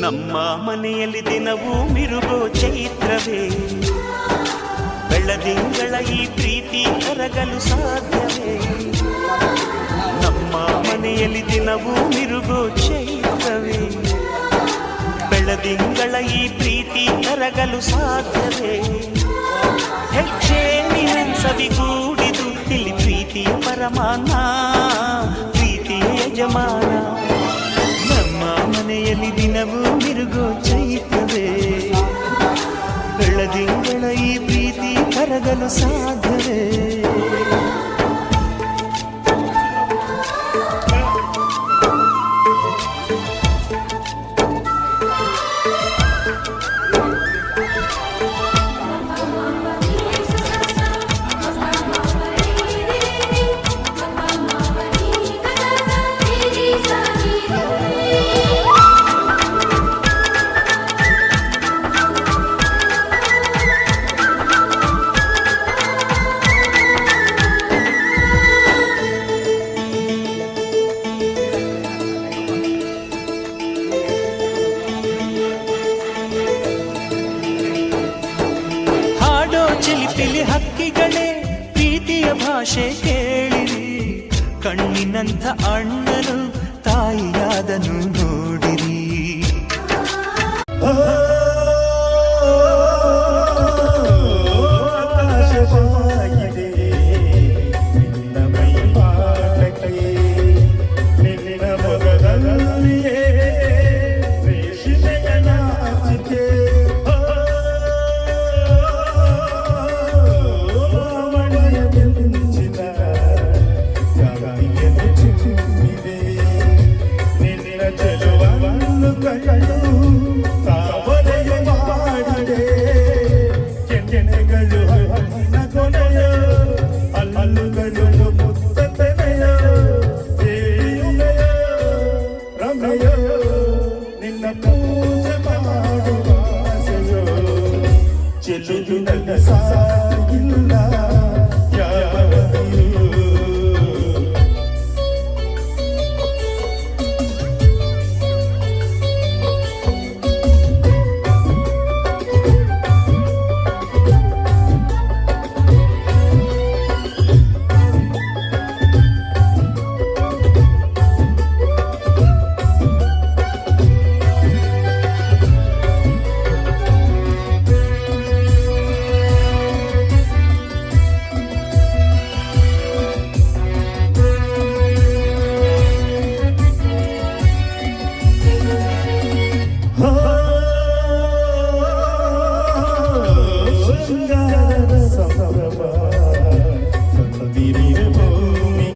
ನಮ್ಮ ಮನೆಯಲ್ಲಿ ದಿನವೂ ಮಿರುಗೋ ಚೈತ್ರವೇ, ಬೆಳದಿಂಗಳ ಈ ಪ್ರೀತಿ ಕರಗಲು ಸಾಧ್ಯವೇ? ನಮ್ಮ ಮನೆಯಲ್ಲಿ ದಿನವೂ ಮಿರುಗೋ ಚೈತ್ರವೇ, ಬೆಳದಿಂಗಳ ಈ ಪ್ರೀತಿ ಕರಗಲು ಸಾಧ್ಯವೇ? ಹೆಚ್ಚೇನಿನ ಸವಿಗೂಡಿದು ಇಲ್ಲಿ ಪ್ರೀತಿಯ ಪರಮಾನ, ಪ್ರೀತಿಯ ಯಜಮಾನ. ನಮ್ಮ ಮನೆಯಲ್ಲಿ ದಿನವೂ ಮಿರುಗೋ ಚೈತ್ರವೇ, ಬೆಳದಿಂಗಳ ಈ ಪ್ರೀತಿ ಕರಗಲು ಸಾಧ್ಯವೇ? ಚಿಲಿಪಿಲಿ ಹಕ್ಕಿಗಳೇ ಪ್ರೀತಿಯ ಭಾಷೆ ಕೇಳಿರಿ, ಕಣ್ಣಿನಂಥ ಅಣ್ಣನು ತಾಯಿಯಾದನು ನೋಡಿರಿ. ನಿನ್ನ ಪೂಜೆ ಮಾಡುವ ಚೆಲುವಿನಲ್ಲಿ ಸಾಗಿಲ್ಲ.